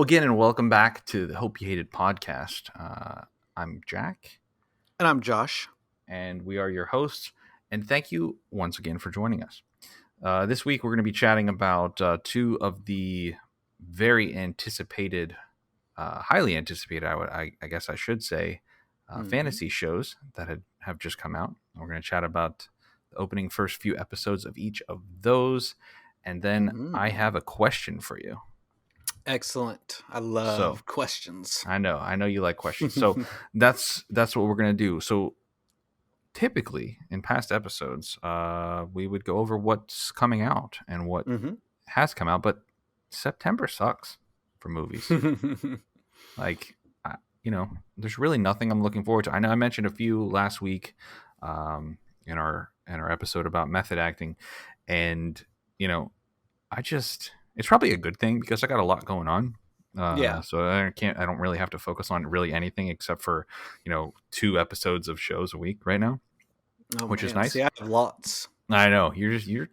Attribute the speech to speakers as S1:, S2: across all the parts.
S1: Hello again, and welcome back to the Hope You Hated podcast. I'm Jack,
S2: And I'm Josh.
S1: and we are your hosts. And thank you once again for joining us. This week, we're going to be chatting about two of the very anticipated, highly anticipated, I guess I should say, fantasy shows that have just come out. We're going to chat about the opening first few episodes of each of those. And then I have a question for you.
S2: Excellent. I love questions.
S1: I know you like questions. So that's what we're gonna do. So typically in past episodes, we would go over what's coming out and what has come out, but September sucks for movies. Like, there's really nothing I'm looking forward to. I know I mentioned a few last week in our episode about method acting, and it's probably a good thing because I got a lot going on. So I don't really have to focus on really anything except for, 2 episodes of shows a week right now, which is nice.
S2: See, I have lots.
S1: I know you're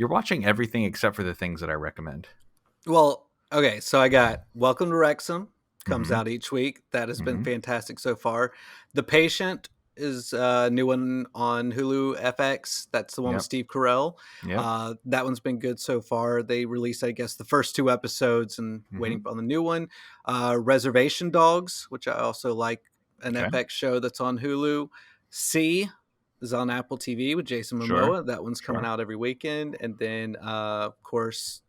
S1: watching everything except for the things that I recommend.
S2: Well, okay. So I got Welcome to Wrexham comes out each week. That has been fantastic so far. The Patient is a new one on Hulu FX. That's the one with Steve Carell. That one's been good so far. They released, I guess, the first 2 episodes and waiting on the new one. Reservation Dogs, which I also like, an FX show that's on Hulu. C is on Apple TV with Jason Momoa. That one's coming out every weekend. And then, of course,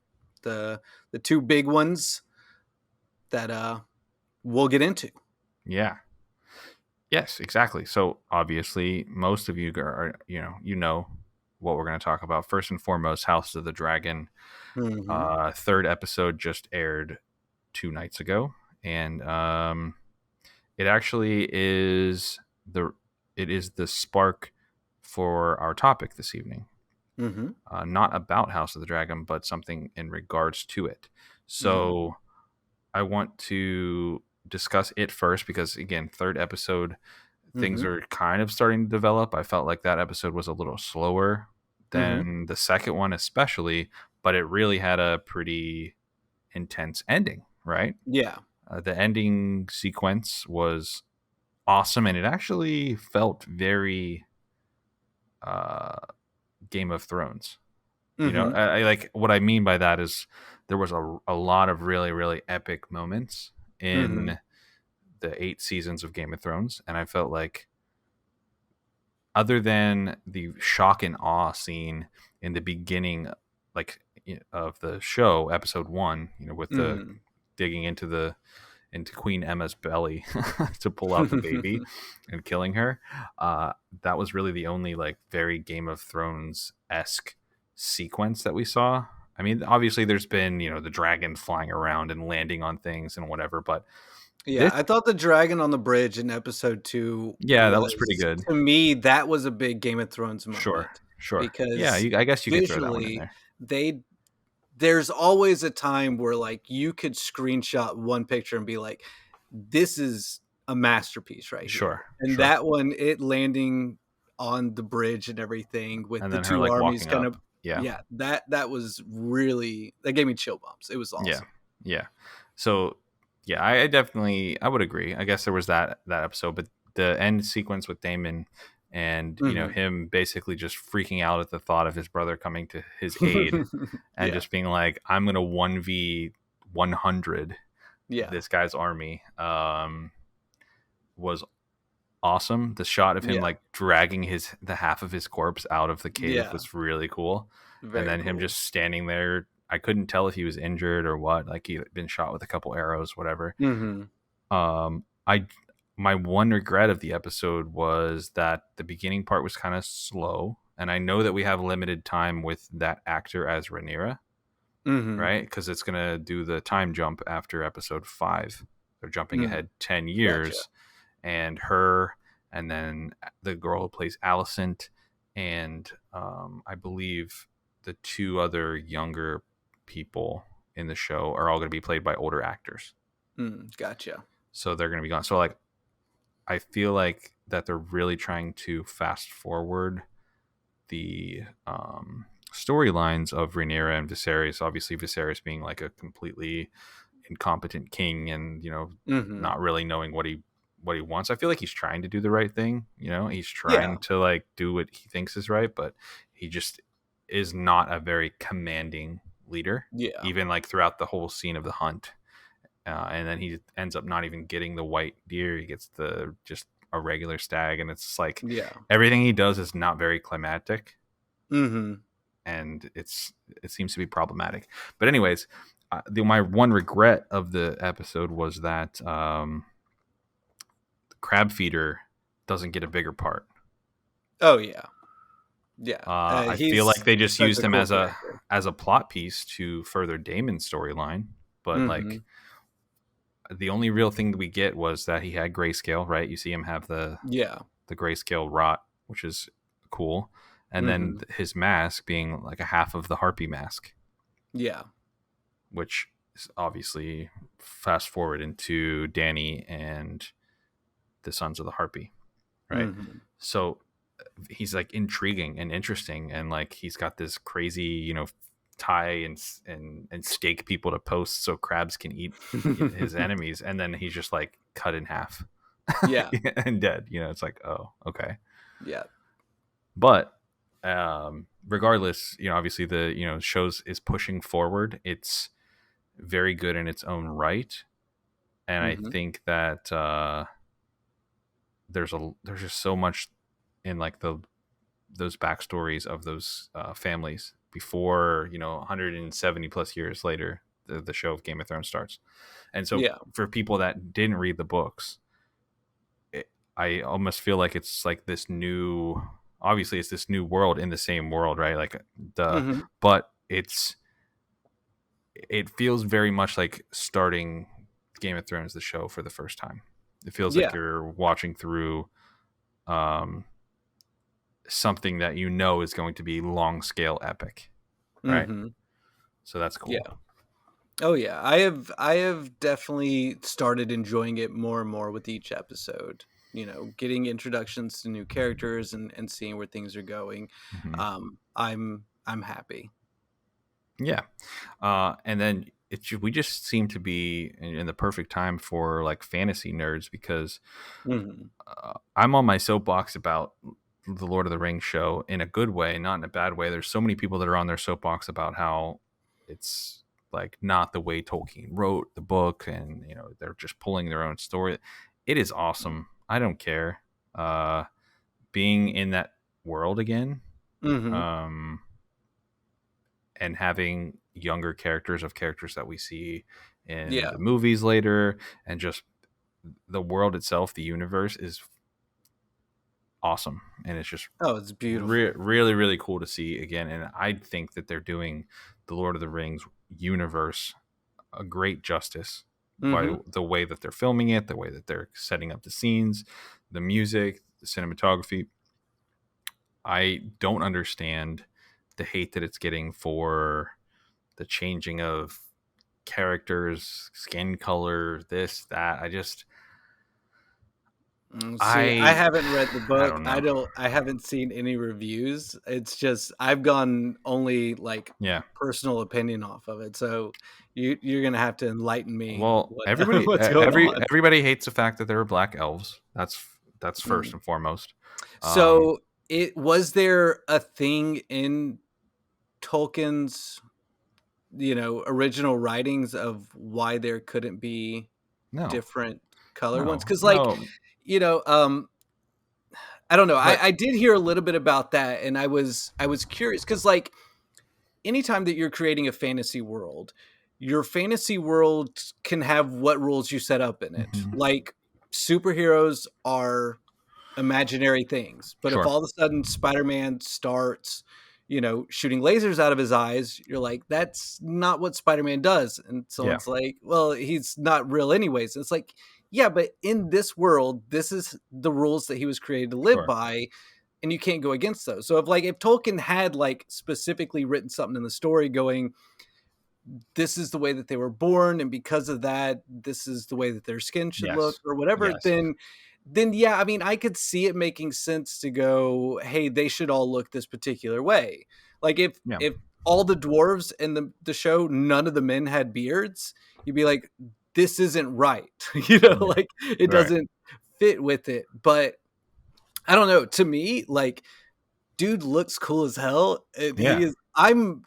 S2: the 2 big ones that we'll get into.
S1: Yeah. Yes, exactly. So obviously, most of you are, what we're going to talk about. First and foremost, House of the Dragon. 3rd episode just aired 2 nights ago, and it actually is the spark for our topic this evening. Not about House of the Dragon, but something in regards to it. So I want to discuss it first because, again, 3rd episode, things are kind of starting to develop. I felt like that episode was a little slower than the second one, especially, but it really had a pretty intense ending, right?
S2: Yeah.
S1: The ending sequence was awesome, and it actually felt very Game of Thrones. I like what I mean by that is there was a lot of really, really epic moments in the 8 seasons of Game of Thrones, and I felt like, other than the shock and awe scene in the beginning, of the show, episode 1, with the digging into Queen Emma's belly to pull out the baby and killing her, that was really the only very Game of Thrones-esque sequence that we saw. I mean, obviously there's been, the dragon flying around and landing on things and whatever, but
S2: I thought the dragon on the bridge in episode 2
S1: that was pretty good.
S2: To me, that was a big Game of Thrones moment.
S1: Sure.
S2: Because
S1: I guess you could throw that one in there.
S2: There's always a time where you could screenshot one picture and be like, this is a masterpiece right here. And that one, it landing on the bridge and everything with the 2 armies kind of that was really, that gave me chill bumps. It was awesome.
S1: So I would agree. I guess there was that episode, but the end sequence with Daemon and him basically just freaking out at the thought of his brother coming to his aid and just being like, I'm gonna 1v100 this guy's army, was awesome. The shot of him dragging the half of his corpse out of the cave was really cool. And then him just standing there, I couldn't tell if he was injured or what, he had been shot with a couple arrows, whatever. My one regret of the episode was that the beginning part was kind of slow, and I know that we have limited time with that actor as Rhaenyra, right? Because it's gonna do the time jump after episode 5. They're jumping ahead 10 years, and her, and then the girl who plays Alicent, and I believe the 2 other younger people in the show are all going to be played by older actors.
S2: Gotcha.
S1: So they're going to be gone. So I feel like that they're really trying to fast forward the storylines of Rhaenyra and Viserys. Obviously, Viserys being like a completely incompetent king, and
S2: Mm-hmm.
S1: not really knowing what he wants. I feel like he's trying to do the right thing. He's
S2: Yeah.
S1: trying to like do what he thinks is right, but he just is not a very commanding leader.
S2: Yeah.
S1: Even like throughout the whole scene of the hunt, and then he ends up not even getting the white deer. He gets the just a regular stag, and it's like
S2: Yeah.
S1: everything he does is not very climatic,
S2: Mm-hmm.
S1: and it seems to be problematic. But anyways, my one regret of the episode was that crab feeder doesn't get a bigger part.
S2: Oh yeah. Yeah.
S1: I feel like
S2: He's
S1: they just
S2: such
S1: used
S2: a
S1: him
S2: cool
S1: as
S2: character.
S1: a plot piece to further Damon's storyline, but
S2: Mm-hmm.
S1: like the only real thing that we get was that he had grayscale, right? You see him have
S2: Yeah.
S1: the grayscale rot, which is cool, and then
S2: Mm-hmm.
S1: his mask being like a half of the harpy mask,
S2: Yeah.
S1: which is obviously fast forward into Danny and the Sons of the Harpy, right?
S2: Mm-hmm.
S1: So he's like intriguing and interesting, and like he's got this crazy, tie and stake people to posts so crabs can eat his enemies, and then he's just like cut in half
S2: Yeah.
S1: and dead. It's like, oh, okay.
S2: Yeah.
S1: But regardless, obviously the shows is pushing forward. It's very good in its own right, and I
S2: Mm-hmm.
S1: think that there's just so much in like those backstories of those families before 170 plus years later the show of Game of Thrones starts. And so
S2: Yeah.
S1: for people that didn't read the books, I almost feel like it's like this new, obviously it's this new world in the same world, right? Like the
S2: Mm-hmm.
S1: but it feels very much like starting Game of Thrones the show for the first time. It feels like
S2: Yeah.
S1: you're watching through um something that is going to be long scale epic, right?
S2: Mm-hmm.
S1: So that's cool.
S2: Yeah. Oh yeah. I have definitely started enjoying it more and more with each episode. Getting introductions to new characters and seeing where things are going.
S1: Hmm.
S2: I'm happy.
S1: Yeah. And then we just seem to be in the perfect time for like fantasy nerds, because
S2: Mm-hmm.
S1: I'm on my soapbox about the Lord of the Rings show in a good way, not in a bad way. There's so many people that are on their soapbox about how it's like not the way Tolkien wrote the book, and they're just pulling their own story. It is awesome. I don't care. Being in that world again,
S2: Mm-hmm.
S1: um, and having younger characters of characters that we see in
S2: Yeah.
S1: the movies later, and just the world itself, the universe is awesome, and it's just
S2: Oh, it's beautiful.
S1: really really cool to see again. And I think that they're doing the Lord of the Rings universe a great justice by
S2: Mm-hmm.
S1: the way that they're filming it, the way that they're setting up the scenes, the music, the cinematography. I don't understand the hate that it's getting for the changing of characters, skin color, this, that.
S2: See, I
S1: I
S2: haven't read the
S1: I
S2: book.
S1: don't
S2: I
S1: know.
S2: don't I haven't seen any reviews. It's just I've gone only like
S1: Yeah.
S2: personal opinion off of it. So you're gonna have to enlighten me
S1: Well,
S2: what
S1: everybody
S2: what's going on.
S1: everybody hates the fact that there are black elves. That's first
S2: Mm.
S1: and foremost. Um
S2: So it was there a thing in Tolkien's, original writings of why there couldn't be
S1: no.
S2: different color ones?
S1: No.
S2: Because
S1: No.
S2: you know, um I don't know.
S1: But
S2: I did hear a little bit about that, and I was curious because like anytime that you're creating a fantasy world, your fantasy world can have what rules you set up in it.
S1: mhm,
S2: Like superheroes are imaginary things, but if
S1: sure.
S2: all of a sudden Spider-Man starts, shooting lasers out of his eyes, you're like, that's not what Spider-Man does. And
S1: Yeah,
S2: someone's like, well, he's not real anyways. And it's like, yeah, but in this world, this is the rules that he was created to live
S1: sure.
S2: by, and you can't go against those. So if Tolkien had like specifically written something in the story going, this is the way that they were born, and because of that, this is the way that their skin should look,
S1: Yes.
S2: or whatever,
S1: Yes.
S2: then yeah, I mean, I could see it making sense to go, hey, they should all look this particular way. Like
S1: Yeah.
S2: if all the dwarves in the show, none of the men had beards, you'd be like, this isn't right.
S1: Yeah.
S2: Like it
S1: Right.
S2: doesn't fit with it. But I don't know. To me, like, dude looks cool as hell. And he
S1: Yeah.
S2: is. I'm.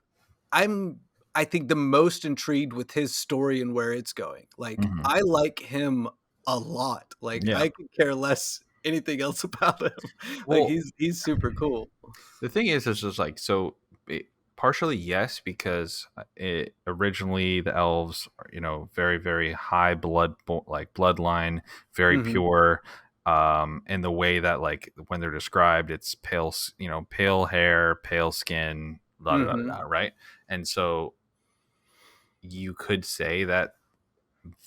S2: I think the most intrigued with his story and where it's going. Like,
S1: Hmm.
S2: I like him a lot. Like,
S1: Yeah.
S2: I could care less anything else about him. Like,
S1: Well,
S2: he's super cool.
S1: the thing is just like so. Partially yes, because originally the elves, are, very very high like bloodline, very
S2: Hmm.
S1: pure. In the way that like when they're described, it's pale, pale hair, pale skin, da da da
S2: Hmm.
S1: da, right? And so you could say that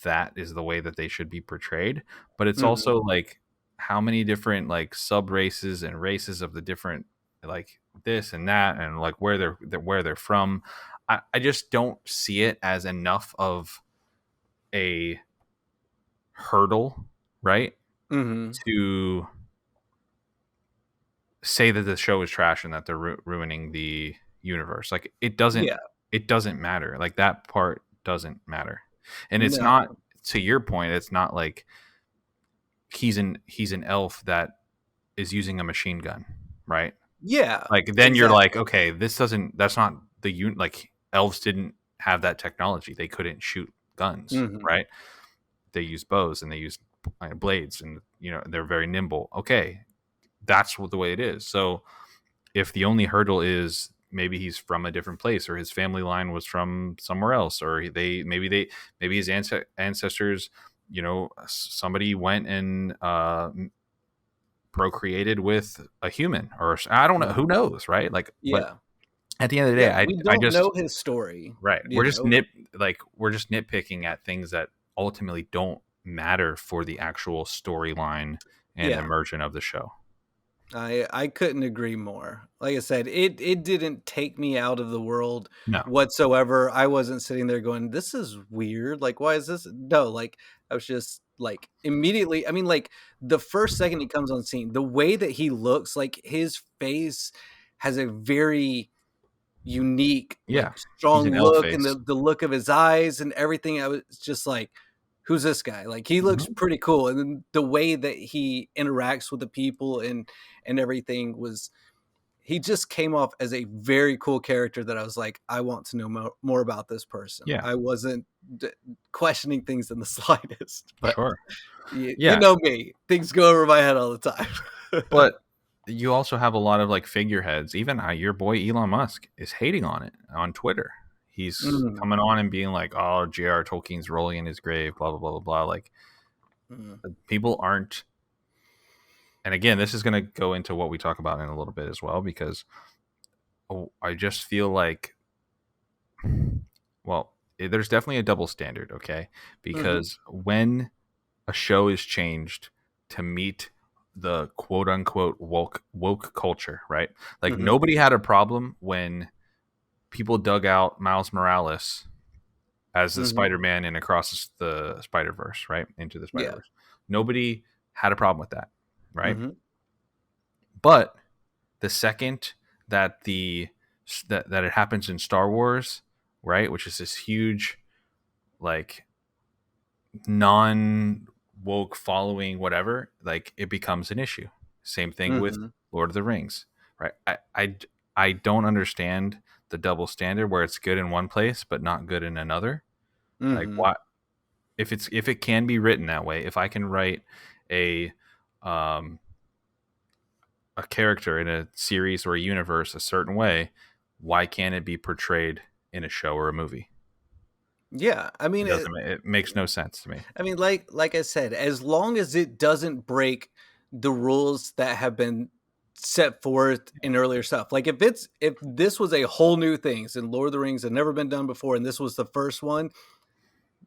S1: that is the way that they should be portrayed, but it's
S2: Hmm.
S1: also like how many different like sub races and races of the different like this and that and like where they're from. I just don't see it as enough of a hurdle, right,
S2: Hmm.
S1: to say that the show is trash and that they're ruining the universe. Like
S2: Yeah.
S1: it doesn't matter. Like that part doesn't matter. And it's
S2: No.
S1: not, to your point, it's not like he's an elf that is using a machine gun, right?
S2: Yeah.
S1: Like then you're
S2: Exactly.
S1: like, okay, that's not like elves didn't have that technology. They couldn't shoot guns,
S2: Hmm.
S1: right? They use bows and they use blades, and they're very nimble. Okay, that's what the way it is. So if the only hurdle is maybe he's from a different place or his family line was from somewhere else, or maybe his ancestors, somebody went and procreated with a human, or I don't know, who
S2: Hmm.
S1: knows, right? Like, but
S2: Yeah.
S1: at the end of the
S2: Yeah.
S1: day, I
S2: We
S1: I
S2: don't
S1: just
S2: know his story.
S1: right,
S2: You know.
S1: we're just nitpicking at things that ultimately don't matter for the actual storyline and
S2: Yeah.
S1: immersion of the show.
S2: I couldn't agree more. Like I said, it didn't take me out of the world
S1: No.
S2: whatsoever. I wasn't sitting there going, "This is weird. Like, why is this?" No, like I was just like immediately. I mean, like the first second he comes on scene, the way that he looks, like his face has a very unique,
S1: Yeah,
S2: like
S1: he's
S2: strong
S1: an elf
S2: look, and
S1: face.
S2: the look of his eyes and everything. I was just like, who's this guy? Like he looks
S1: Mhm.
S2: pretty cool. And then the way that he interacts with the people and everything was he just came off as a very cool character that I was like, I want to know more about this person.
S1: Yeah,
S2: I wasn't questioning things in the slightest, but
S1: sure.
S2: you
S1: Yeah,
S2: know me, things go over my head all the time.
S1: but you also have a lot of like figureheads. Even your boy Elon Musk is hating on it on Twitter. He's
S2: Mm,
S1: coming on and being like, "Oh, J.R. Tolkien's rolling in his grave," blah blah blah blah blah. Like
S2: mm,
S1: people aren't. And again, this is going to go into what we talk about in a little bit as well, because I just feel like, well, there's definitely a double standard, okay?
S2: mhm,
S1: Because when a show is changed to meet the quote unquote woke culture, right? Like
S2: mhm,
S1: nobody had a problem when people dug out Miles Morales as the
S2: mhm.
S1: Spider-Man in Across the Spider-Verse, right? Into the
S2: Yeah.
S1: Spider-Verse. Nobody had a problem with that, right?
S2: Mhm,
S1: But the second that that it happens in Star Wars, right, which is this huge like non woke following whatever, like it becomes an issue. Same thing with
S2: mhm,
S1: Lord of the Rings, right? I don't understand the double standard where it's good in one place but not good in another. Like
S2: mhm.
S1: why, if it can be written that way, if I can write a um a character in a series or a universe a certain way, why can't it be portrayed in a show or a movie?
S2: Yeah, I
S1: It
S2: mean,
S1: doesn't. It makes no sense to me.
S2: like I said, as long as it doesn't break the rules that have been set forth in earlier stuff. Like if this was a whole new thing, and Lord of the Rings had never been done before, and this was the first one,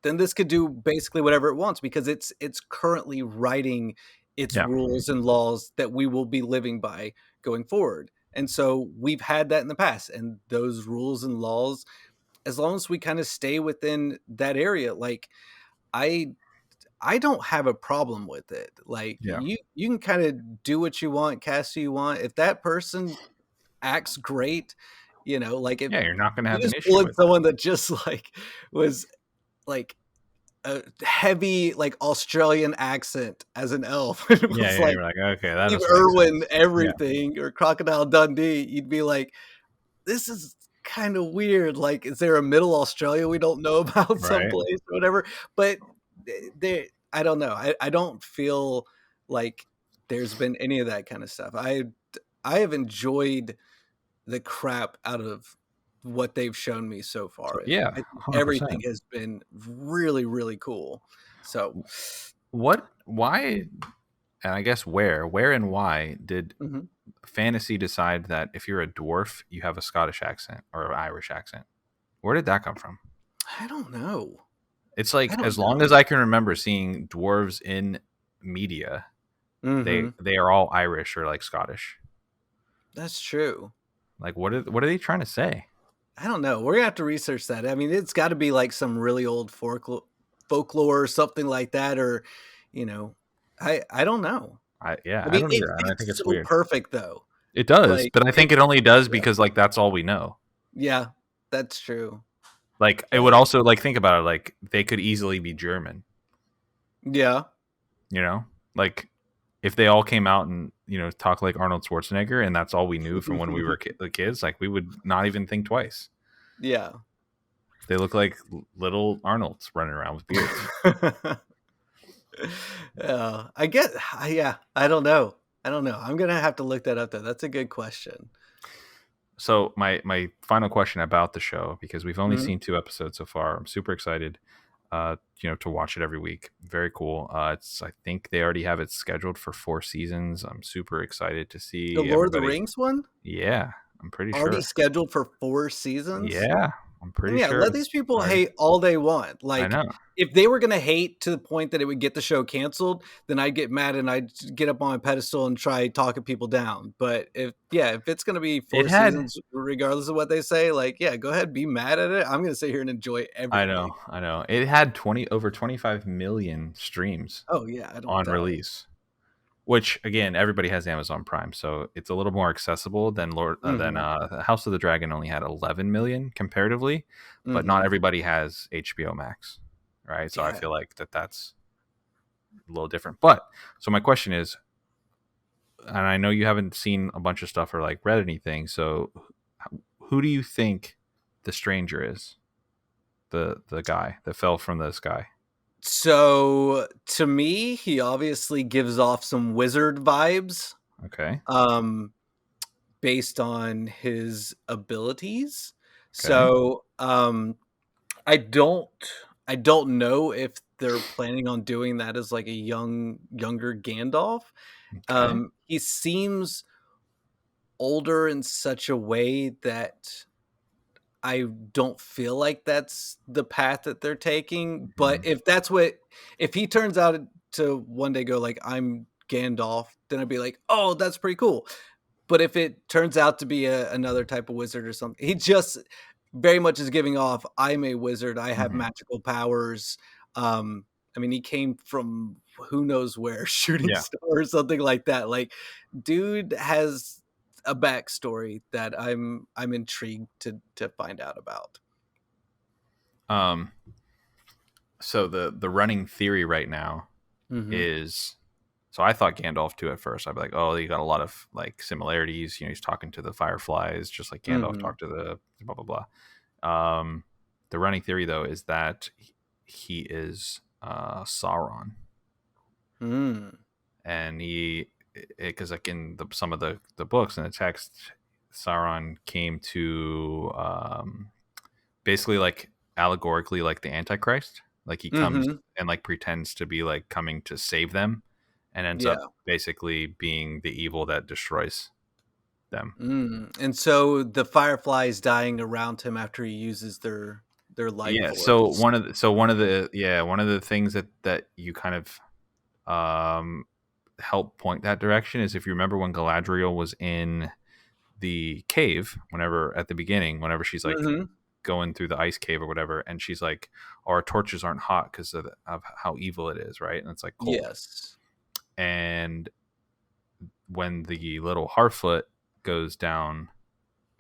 S2: then this could do basically whatever it wants because it's currently writing its
S1: Yeah,
S2: rules and laws that we will be living by going forward. And so we've had that in the past, and those rules and laws, as long as we kind of stay within that area, like I I don't have a problem with it. Like
S1: yeah,
S2: you can kind of do what you want, cast who you want. If that person acts great, Like if
S1: Yeah, you're not going to
S2: you
S1: have an
S2: just
S1: issue
S2: pull in
S1: with that.
S2: someone that just like was like a heavy like Australian accent as an elf, and it
S1: Yeah,
S2: was
S1: yeah,
S2: like
S1: you're like, okay, that
S2: Steve
S1: doesn't make
S2: Irwin
S1: sense. Yeah,
S2: everything or Crocodile Dundee, you'd be like, this is kind of weird. Like, is there a middle Australia we don't know about
S1: right.
S2: someplace or whatever? But there, I don't know. I don't feel like there's been any of that kind of stuff. I have enjoyed the crap out of what they've shown me so
S1: So
S2: far, and
S1: yeah,
S2: I think
S1: 100%.
S2: everything has been really, really cool. So,
S1: What? Why? And I guess where and why did
S2: mhm.
S1: fantasy decide that if you're a dwarf, you have a Scottish accent or an Irish accent? Where did that come from?
S2: I don't know.
S1: It's
S2: I
S1: like
S2: don't
S1: as long
S2: know.
S1: as I can remember seeing dwarves in media,
S2: Mhm.
S1: they are all Irish or like Scottish.
S2: That's true.
S1: Like what are they trying to say?
S2: I don't know. We're gonna have to research that. I mean, it's got to be like some really old folklore or something like that, or you know, I don't know. I
S1: I
S2: mean,
S1: don't
S2: it
S1: either. I think
S2: fits
S1: it's
S2: so
S1: weird.
S2: perfect though.
S1: It does,
S2: Like
S1: but I
S2: it,
S1: think it only does
S2: yeah,
S1: because like that's all we know.
S2: yeah, that's true.
S1: Like it would
S2: Uh,
S1: also like think about it like they could easily be German,
S2: yeah,
S1: you know? Like if they all came out and, talk like Arnold Schwarzenegger and that's all we knew from when we were kids, like we would not even think twice.
S2: yeah.
S1: They look like little Arnolds running around with beards.
S2: I get. Yeah, I don't know. I don't know. I'm gonna have to look that up though. That's a good question.
S1: So my final question about the show, because we've only
S2: Mhm.
S1: seen 2 episodes so far. I'm super excited, to watch it every week. Very cool. I think they already have it scheduled for 4 seasons. I'm super excited to
S2: The
S1: see
S2: Lord of the
S1: everybody.
S2: Rings one
S1: Yeah, I'm pretty
S2: already
S1: sure.
S2: scheduled for 4 seasons.
S1: Yeah, I'm
S2: And
S1: pretty
S2: yeah,
S1: sure
S2: let these
S1: it's
S2: people
S1: already.
S2: hate all they want.
S1: I
S2: Like,
S1: know.
S2: if they were gonna hate to the point that it would get the show canceled, then I'd get mad and I'd get up on a pedestal and try talking people down. But if it's gonna be
S1: It
S2: 4
S1: had.
S2: seasons regardless of what they say, like, yeah, go ahead, be mad at it. I'm gonna sit here and enjoy everything.
S1: I know. It had 25 million streams
S2: Oh, yeah, I don't
S1: on
S2: doubt it.
S1: release. Which again, everybody has Amazon Prime, so it's a little more accessible than
S2: Mhm,
S1: House of the Dragon only had 11 million comparatively, but not
S2: mhm.
S1: everybody has HBO Max, right? So I
S2: Yeah.
S1: feel like that's a little different. But so my question is, and I know you haven't seen a bunch of stuff or like read anything, so who do you think the stranger is? The guy that fell from the sky.
S2: So, to me, he obviously gives off some wizard vibes,
S1: Okay.
S2: um, based on his abilities.
S1: Okay.
S2: So, I don't I don't know if they're planning on doing that as, like, a younger Gandalf.
S1: Okay.
S2: He seems older in such a way that I don't feel like that's the path that they're taking, but
S1: Mhm.
S2: if he turns out to one day go like, "I'm Gandalf," then I'd be like, "Oh, that's pretty cool." But if it turns out to be another type of wizard or something, he just very much is giving off, "I'm a wizard, I have
S1: Mhm.
S2: magical powers." I mean, he came from who knows where, shooting
S1: Yeah.
S2: star or something like that. Like, dude has a backstory that I'm intrigued to find out about.
S1: Um. So the running theory right now
S2: Mhm.
S1: is, so I thought Gandalf too at first. I'd be like, oh, you got a lot of like similarities. He's talking to the fireflies just like Gandalf
S2: Mhm.
S1: talked to the blah blah blah. The running theory though is that he is Sauron,
S2: Mm.
S1: and he, because like in some of the books and the text, Sauron came to basically like allegorically like the Antichrist. Like he comes
S2: Mhm.
S1: and like pretends to be like coming to save them, and ends up
S2: Yeah.
S1: basically being the evil that destroys them.
S2: Mm. And so the fireflies dying around him after he uses their life
S1: Yeah. So
S2: force.
S1: one of the things that you kind of help point that direction is if you remember when Galadriel was in the cave, whenever at the beginning, whenever she's like
S2: Mhm.
S1: going through the ice cave or whatever, and she's like, oh, our torches aren't hot because of how evil it is, right? And it's like cold.
S2: Yes.
S1: And when the little Harfoot goes down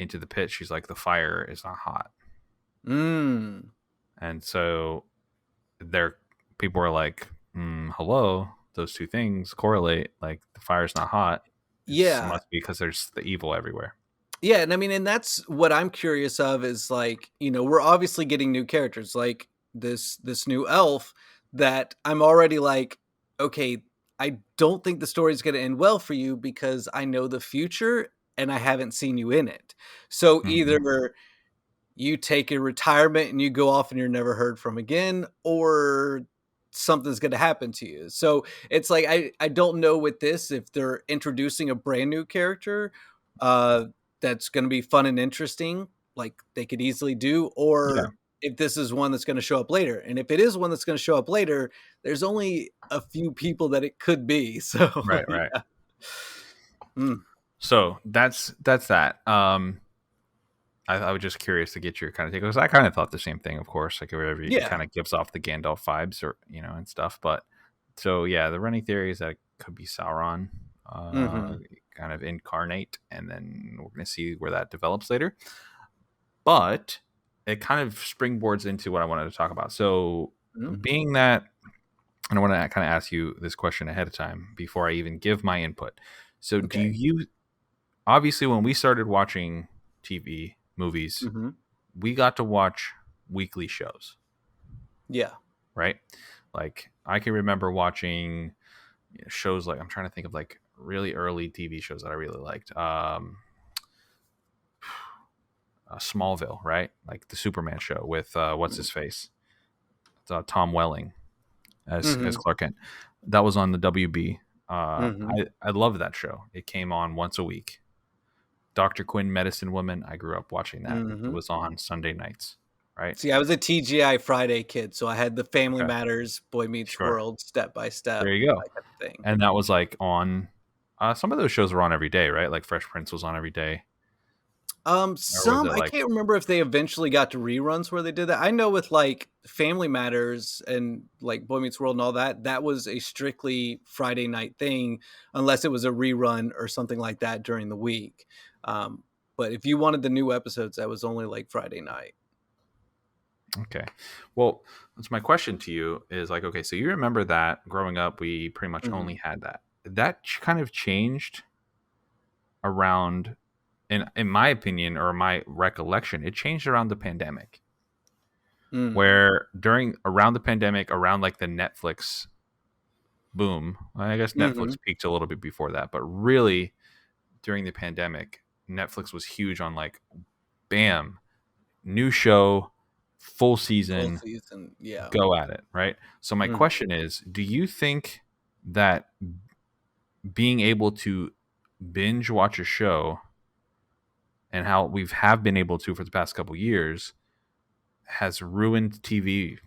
S1: into the pit, she's like, the fire is not hot.
S2: Mm.
S1: And so there, people are like, hello, those two things correlate. Like the fire's not hot. It
S2: Yeah.
S1: must be because there's the evil everywhere.
S2: Yeah, and I mean, and that's what I'm curious of is like, we're obviously getting new characters, like this new elf that I'm already like, okay, I don't think the story's going to end well for you because I know the future and I haven't seen you in it. So
S1: Mm-hmm.
S2: either you take a retirement and you go off and you're never heard from again, or something's going to happen to you. So it's like I don't know with this if they're introducing a brand new character uh that's going to be fun and interesting like they could easily do,
S1: Yeah.
S2: or if this is one that's going to show up later. And if it is one that's going to show up later, there's only a few people that it could be. So
S1: Right. Right.
S2: yeah. Mm,
S1: So that's that. I was just curious to get your kind of take because I kind of thought the same thing, of course. Like wherever he
S2: yeah.
S1: kind of gives off the Gandalf vibes, or and stuff. But so yeah, the running theory is that it could be Sauron,
S2: Hmm.
S1: kind of incarnate, and then we're going to see where that develops later. But it kind of springboards into what I wanted to talk about. So being that, and I want to kind of ask you this question ahead of time before I even give my input. So do
S2: Okay.
S1: you obviously when we started watching TV movies,
S2: Hmm.
S1: we got to watch weekly shows,
S2: Yeah.
S1: right? Like I can remember watching shows like I'm trying to think of like really early TV shows that I really liked. Smallville, right? Like the Superman show with what's his face, Tom Welling as
S2: Hmm.
S1: Clark Kent. That was on the WB.
S2: Hmm.
S1: I loved that show. It came on once a week. Dr. Quinn, Medicine Woman. I grew up watching that. It
S2: Hmm.
S1: was on Sunday nights, right?
S2: See, I was a TGI Friday kid, so I had the Family
S1: Okay,
S2: Matters, Boy Meets
S1: sure.
S2: World, Step by Step,
S1: There you go.
S2: that kind of thing.
S1: And that was like on. Some of those shows were on every day, right? Like Fresh Prince was on every day, or was
S2: Some
S1: it
S2: I
S1: like
S2: can't remember if they eventually got to reruns where they did that. I know with like Family Matters and like Boy Meets World and all that, that was a strictly Friday night thing, unless it was a rerun or something like that during the week. Um, but if you wanted the new episodes, that was only like Friday night.
S1: okay? Well, that's my question to you is like, okay, so you remember that growing up, we pretty much
S2: Hmm.
S1: only had that. That kind of changed around, in my opinion or my recollection, it changed around the pandemic.
S2: Mm.
S1: Where during around the pandemic, around like the Netflix boom, I guess
S2: Hmm.
S1: Netflix peaked a little bit before that, but really during the pandemic, Netflix was huge on like, bam, new show, full
S2: Full
S1: season,
S2: season, yeah.
S1: go at it, right? So my
S2: Mhm.
S1: question is, do you think that being able to binge watch a show and how we've have been able to for the past couple years has ruined TV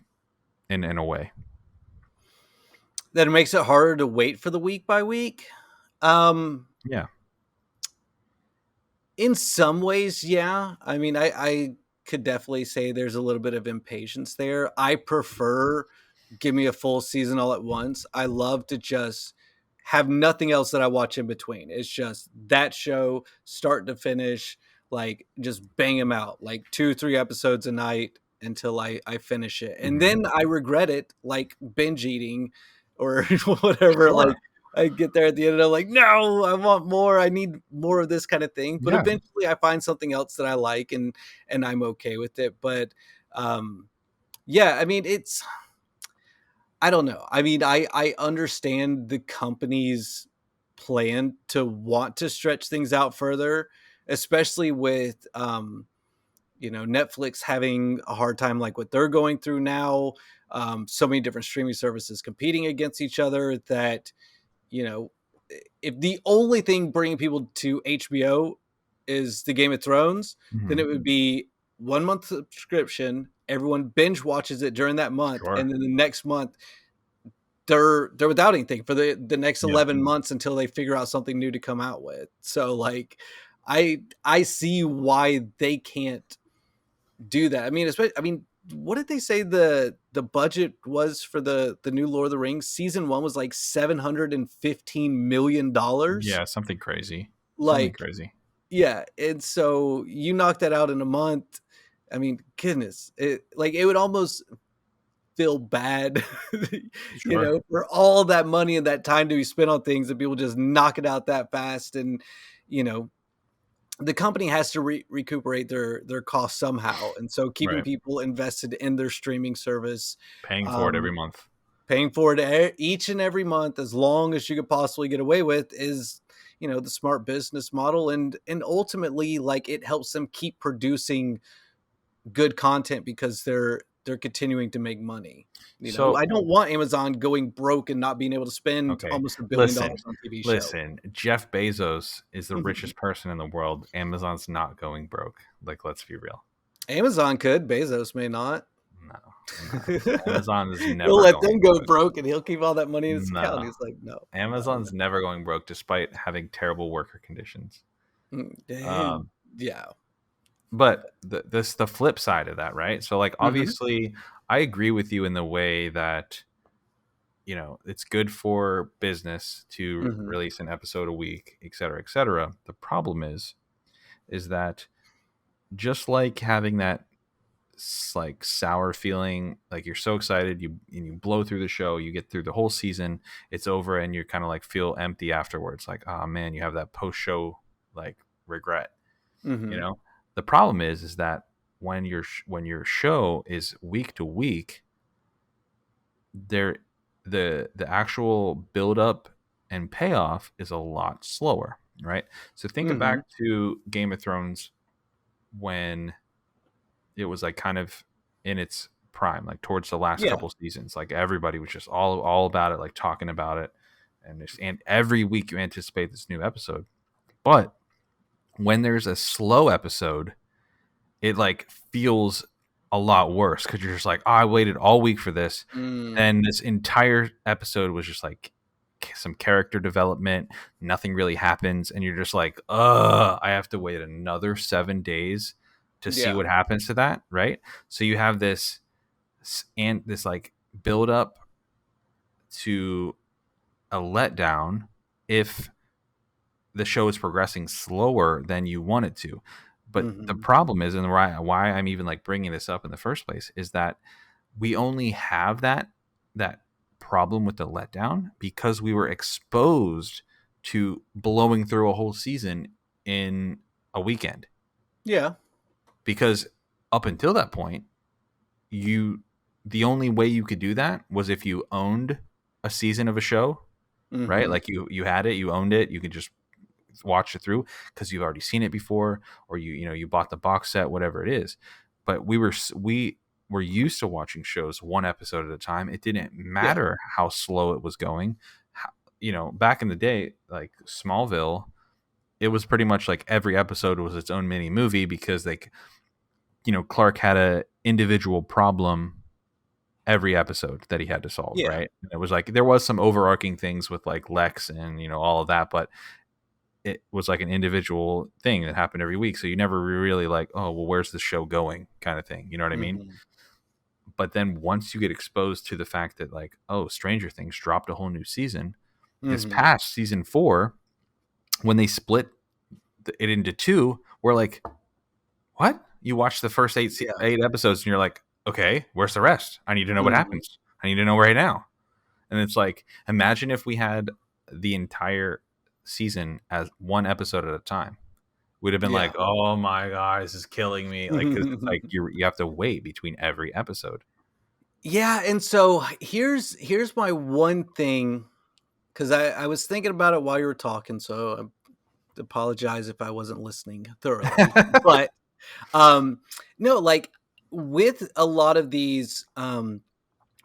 S1: in a way?
S2: That it makes it harder to wait for the week by week. Um,
S1: Yeah.
S2: in some ways, yeah. I mean, I could definitely say there's a little bit of impatience there. I prefer give me a full season all at once. I love to just have nothing else that I watch in between. It's just that show, start to finish, like just bang them out, like 2, 3 episodes a night until I finish it. And
S1: Mhm.
S2: then I regret it, like binge eating or whatever.
S1: Sure.
S2: Like I get there at the end and I'm like, no, I want more. I need more of this kind of thing. But
S1: Yeah.
S2: eventually I find something else that I like and I'm okay with it. But yeah, I mean it's I don't know. I mean, I understand the company's plan to want to stretch things out further, especially with Netflix having a hard time like what they're going through now. So many different streaming services competing against each other that you know if the only thing bringing people to HBO is the Game of Thrones, then
S1: Mhm.
S2: it would be 1 month subscription. Everyone binge watches it during that month,
S1: Sure.
S2: and then the next month they're without anything for the next
S1: Yeah.
S2: 11 months until they figure out something new to come out with. So like I see why they can't do that. I mean, especially, I mean, what did they say the budget was for the new Lord of the Rings? Season 1 was like $715 million.
S1: Yeah, something crazy. Something
S2: Like
S1: crazy.
S2: Yeah, and so you knock that out in a month. I mean, goodness, it would almost feel bad,
S1: Sure.
S2: for all that money and that time to be spent on things and people just knock it out that fast. And, you know, the company has to recuperate their costs somehow. And so keeping
S1: Right.
S2: people invested in their streaming service,
S1: Paying for it every
S2: um,
S1: month.
S2: paying for it each and every month as long as you could possibly get away with is, the smart business model. And ultimately, like, it helps them keep producing good content because they're continuing to make money.
S1: So,
S2: I don't want Amazon going broke and not being able to spend
S1: okay,
S2: almost $1 billion
S1: listen,
S2: on TV show.
S1: listen. Jeff Bezos is the richest person in the world. Amazon's not going broke. Like, let's be real.
S2: Amazon could, Bezos may not.
S1: No, no. Amazon is
S2: He'll
S1: never
S2: let
S1: going
S2: them go
S1: broke.
S2: broke and he'll keep all that money in his account.
S1: No,
S2: He's like, no, no, no.
S1: Amazon's never going broke despite having terrible worker conditions.
S2: And
S1: Um,
S2: yeah.
S1: but the flip side of that, right? So, like,
S2: Hmm.
S1: obviously, I agree with you in the way that it's good for business to
S2: Hmm.
S1: release an episode a week, et cetera, et cetera. The problem is that just like having that like sour feeling, like you're so excited, you blow through the show, you get through the whole season, it's over, and you kind of like feel empty afterwards. Like, oh man, you have that post show like regret. You
S2: Hmm.
S1: know, the problem is that when your show is week to week, there the actual build up and payoff is a lot slower, right? So think back
S2: Hmm.
S1: to Game of Thrones when it was like kind of in its prime, like towards the last
S2: Yeah.
S1: couple seasons. Like everybody was just all about it, like talking about it, and every week you anticipate this new episode. But when there's a slow episode, it like feels a lot worse because you're just like, oh, I waited all week for this.
S2: Mm.
S1: Then this entire episode was just like some character development. Nothing really happens, and you're just like, I have to wait another 7 days to see
S2: Yeah.
S1: what happens to that, right? So you have and this like build up to a letdown if the show is progressing slower than you want it to. But the
S2: Hmm.
S1: problem is, and why I'm even like bringing this up in the first place, is that we only have that problem with the letdown because we were exposed to blowing through a whole season in a weekend.
S2: Yeah.
S1: Because up until that point, you the only way you could do that was if you owned a season of a show, right?
S2: Hmm.
S1: Like you had it, you owned it, you could just watch it through because you've already seen it before, or you bought the box set, whatever it is. But we were used to watching shows one episode at a time. It didn't
S2: Yeah.
S1: matter how slow it was going. Back in the day, like Smallville, it was pretty much like every episode was its own mini movie because like Clark had a individual problem every episode that he had to solve,
S2: Yeah.
S1: right? And it was like there was some overarching things with like Lex and all of that, but it was like an individual thing that happened every week. So you never really like, oh, well, where's the show going kind of thing. You know what I mean?
S2: Hmm.
S1: But then once you get exposed to the fact that like, oh, Stranger Things dropped a whole new season this
S2: Hmm.
S1: past season 4, when they split it into two, we're like, what? You watch the first
S2: Yeah.
S1: eight episodes and you're like, okay, where's the rest? I need to know what
S2: Hmm.
S1: happens. I need to know right now. And it's like, imagine if we had the entire season as one episode at a time. We'd have been
S2: Yeah.
S1: like, "Oh my god, this is killing me!" Like, 'cause it's like you have to wait between every episode.
S2: Yeah, and so here's my one thing, because I was thinking about it while you were talking, so I apologize if I wasn't listening thoroughly. But no, like, with a lot of these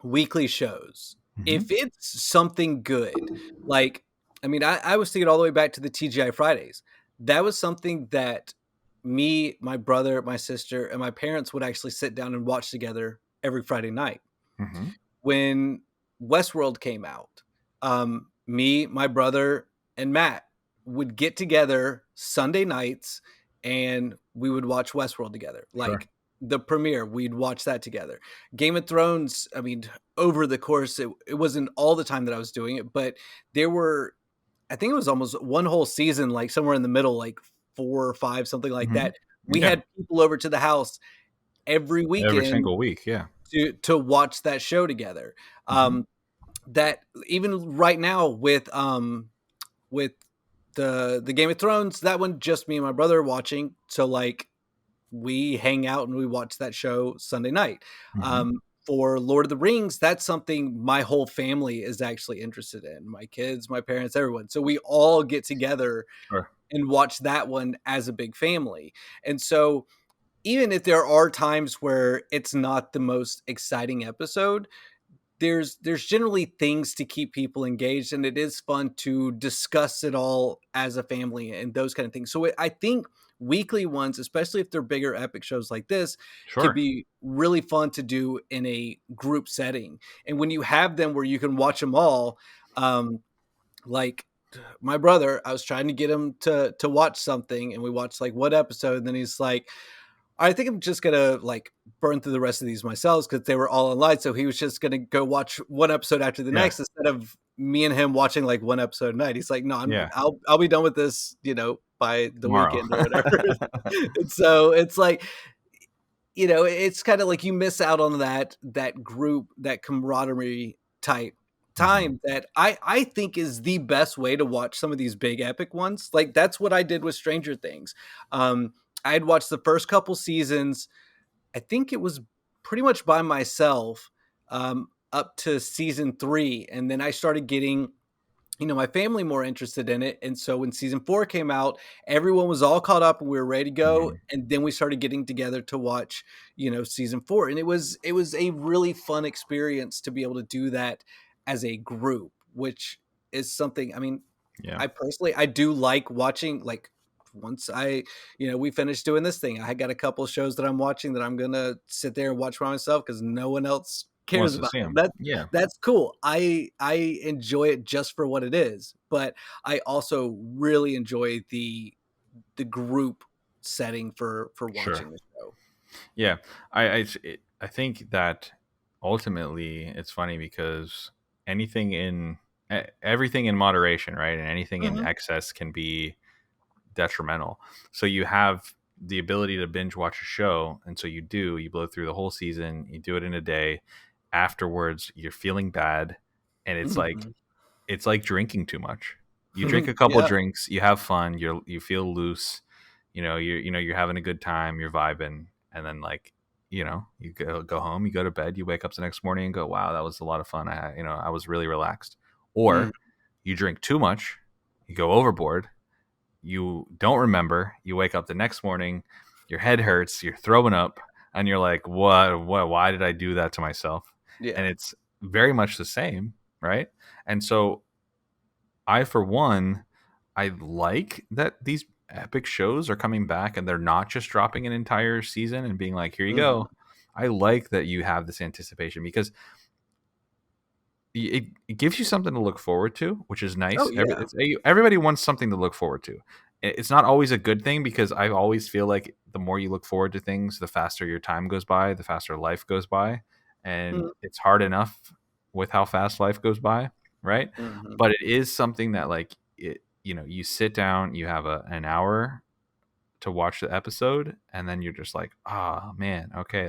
S2: weekly shows,
S1: Mhm,
S2: if it's something good, like, I mean, I was thinking all the way back to the TGI Fridays. That was something that me, my brother, my sister, and my parents would actually sit down and watch together every Friday night.
S1: mhm,
S2: When Westworld came out, me, my brother, and Matt would get together Sunday nights and we would watch Westworld together.
S1: sure.
S2: Like, the premiere, we'd watch that together. Game of Thrones, I mean, over the course, it wasn't all the time that I was doing it, but there were, I think it was almost one whole season, like somewhere in the middle, like 4 or 5, something like
S1: Hmm.
S2: that. We
S1: Yeah.
S2: had people over to the house every
S1: Every
S2: weekend
S1: single week. Yeah.
S2: to watch that show together.
S1: Hmm.
S2: That even right now with the Game of Thrones, that one just me and my brother are watching. So like we hang out and we watch that show Sunday night.
S1: Hmm.
S2: For Lord of the Rings, that's something my whole family is actually interested in. My kids, my parents, everyone. So we all get together
S1: Sure.
S2: and watch that one as a big family. And so even if there are times where it's not the most exciting episode, there's generally things to keep people engaged, and it is fun to discuss it all as a family and those kind of things. So I think weekly ones, especially if they're bigger epic shows like this, can
S1: Sure.
S2: be really fun to do in a group setting. And when you have them where you can watch them all, um, like my brother, I was trying to get him to watch something, and we watched like one episode, and then he's like, I think I'm just gonna like burn through the rest of these myself because they were all online. So he was just gonna go watch one episode after the
S1: Yeah.
S2: next instead of me and him watching like one episode a night. He's like, no,
S1: Yeah.
S2: I'll be done with this, by the
S1: Tomorrow.
S2: weekend or whatever. And so it's like, it's kind of like you miss out on that group, that camaraderie type
S1: Hmm.
S2: time that I think is the best way to watch some of these big epic ones. Like that's what I did with Stranger Things. I had watched the first couple seasons. I think it was pretty much by myself, up to season 3, and then I started getting my family more interested in it. And so when season 4 came out, everyone was all caught up and we were ready to go.
S1: Hmm.
S2: And then we started getting together to watch, season 4. And it was a really fun experience to be able to do that as a group, which is something, I mean,
S1: Yeah.
S2: I personally, I do like watching, like once we finished doing this thing, I got a couple of shows that I'm watching that I'm going to sit there and watch by myself because no one else cares
S1: Wants to
S2: about
S1: see
S2: them.
S1: him. Yeah.
S2: That's cool. I enjoy it just for what it is, but I also really enjoy the group setting for
S1: Sure.
S2: watching the show.
S1: Yeah. I think that ultimately it's funny because everything in moderation, right? And anything in
S2: Mhm.
S1: excess can be detrimental. So you have the ability to binge watch a show, and so you blow through the whole season, you do it in a day. Afterwards, you're feeling bad, and
S2: Mhm.
S1: it's like drinking too much. You drink a couple
S2: Yeah.
S1: drinks, you have fun, you feel loose, you're having a good time, you're vibing, and then like you go home, you go to bed, you wake up the next morning and go, wow, that was a lot of fun. I was really relaxed.
S2: Mm.
S1: Or you drink too much, you go overboard, you don't remember, you wake up the next morning, your head hurts, you're throwing up, and you're like, what, why did I do that to myself? And
S2: Yeah.
S1: it's very much the same, right? And so I, for one, I like that these epic shows are coming back and they're not just dropping an entire season and being like, here you
S2: Mhm.
S1: go. I like that you have this anticipation because it gives you something to look forward to, which is
S2: Oh,
S1: nice.
S2: yeah.
S1: Everybody wants something to look forward to. It's not always a good thing because I always feel like the more you look forward to things, the faster your time goes by, the faster life goes by, and
S2: Mm.
S1: it's hard enough with how fast life goes by, right?
S2: Mhm.
S1: But it is something that like you sit down, you have an hour to watch the episode, and then you're just like, ah, man, okay,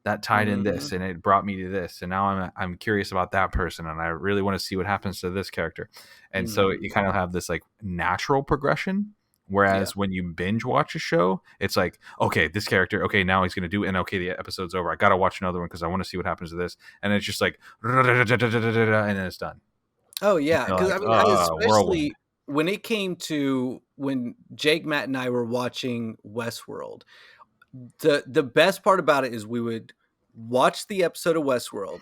S1: that tied in this
S2: Mhm.
S1: and it brought me to this, and now I'm curious about that person and I really want to see what happens to this character. And so
S2: Mhm.
S1: you kind of have this like natural progression,
S2: Yeah.
S1: whereas when you binge watch a show, it's like, okay, this character, okay, now he's going to do, and okay, the episode's over, I gotta watch another one because I want to see what happens to this, and it's just like and then it's done.
S2: Oh,
S1: And
S2: yeah,
S1: you're
S2: because
S1: like,
S2: I mean, I
S1: whirlwind.
S2: especially when it came to when Jake, Matt, and I were watching Westworld, the best part about it is we would watch the episode of Westworld.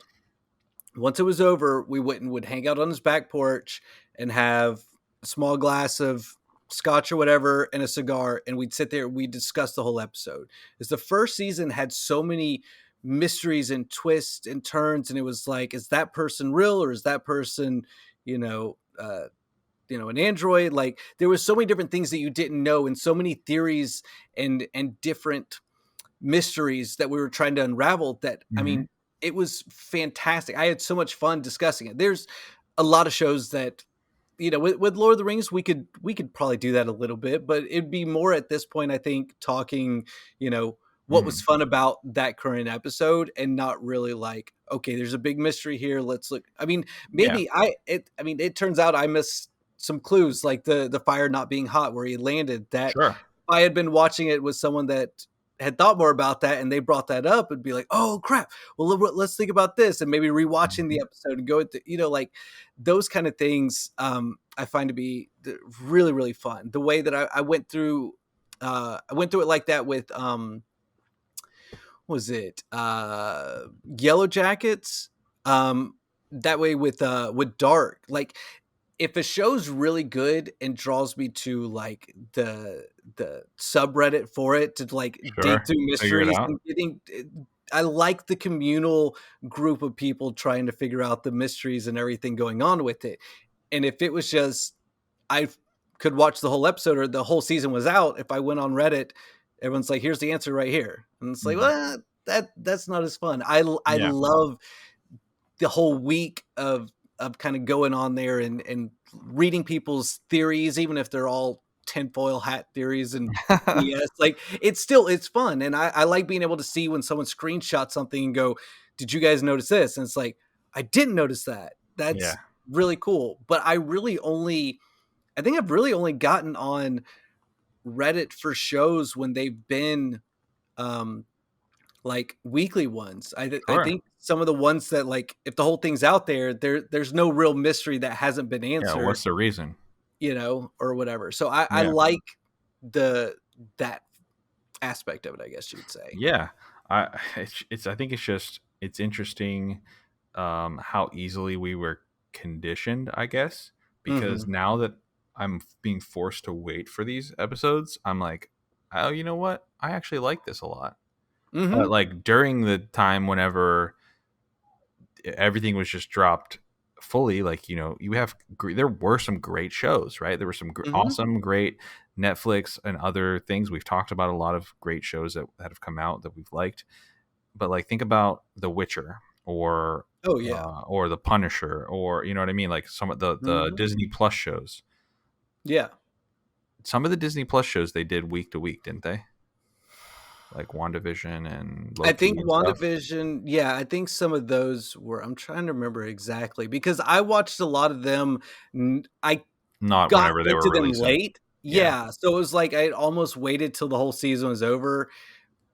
S2: Once it was over, we went and would hang out on his back porch and have a small glass of scotch or whatever and a cigar, and we'd sit there, we'd discuss the whole episode. Because the first season had so many mysteries and twists and turns, and it was like, is that person real or is that person, you know, uh, an android? Like there was so many different things that you didn't know, and so many theories and different mysteries that we were trying to unravel that, I
S1: Hmm.
S2: mean, it was fantastic. I had so much fun discussing it. There's a lot of shows that with Lord of the Rings, we could probably do that a little bit, but it'd be more at this point, I think, talking, what was
S1: Mhm.
S2: fun about that current episode, and not really like, okay, there's a big mystery here. Let's look. I mean,
S1: Yeah,
S2: it turns out I missed some clues, like the fire not being hot where he landed. That
S1: sure.
S2: if I had been watching it with someone that had thought more about that and they brought that up, it'd be like, oh crap. Well, let's think about this, and maybe rewatching
S1: Mhm.
S2: the episode and go into, like those kind of things. I find to be really, really fun. The way that I went through, I went through it like that with, was it Yellow Jackets? That way with Dark, like if a show's really good and draws me to like the subreddit for it to like dig
S1: Sure.
S2: through
S1: Figure it
S2: mysteries
S1: out.
S2: and I like the communal group of people trying to figure out the mysteries and everything going on with it. And if it was just I could watch the whole episode or the whole season was out, if I went on Reddit, everyone's like, "Here's the answer right here," and it's like,
S1: Mhm.
S2: well, that's not as fun. I
S1: Yeah.
S2: love the whole week of kind of going on there and reading people's theories, even if they're all tinfoil hat theories and BS. Like it's fun, and I like being able to see when someone screenshots something and go, "Did you guys notice this?" And it's like, I didn't notice that.
S1: Yeah.
S2: That's really cool. But I think I've really only gotten on Reddit for shows when they've been um like weekly ones. I
S1: Sure.
S2: think some of the ones that like if the whole thing's out there's no real mystery that hasn't been
S1: Yeah,
S2: answered,
S1: what's the reason?
S2: or whatever. So I
S1: Yeah.
S2: like the that aspect of it, I guess you'd say.
S1: Yeah. I I think it's interesting how easily we were conditioned, I guess, because
S2: Mhm.
S1: now that I'm being forced to wait for these episodes, I'm like, oh, you know what? I actually like this a lot. But
S2: Mhm.
S1: like during the time whenever everything was just dropped fully, like there were some great shows, right? There were some
S2: Mhm.
S1: awesome, great Netflix and other things. We've talked about a lot of great shows that have come out that we've liked, but like think about The Witcher
S2: Oh yeah.
S1: or The Punisher, or you know what I mean, like some of the
S2: Mhm.
S1: Disney Plus shows.
S2: Yeah.
S1: Some of the Disney Plus shows they did week to week, didn't they? Like WandaVision and
S2: I
S1: Loki
S2: think
S1: and stuff.
S2: WandaVision, yeah, I think some of those were, I'm trying to remember exactly because I watched a lot of them. I
S1: Not
S2: got
S1: whenever they were
S2: into them
S1: releasing.
S2: late.
S1: Yeah,
S2: Yeah, so it was like I almost waited till the whole season was over.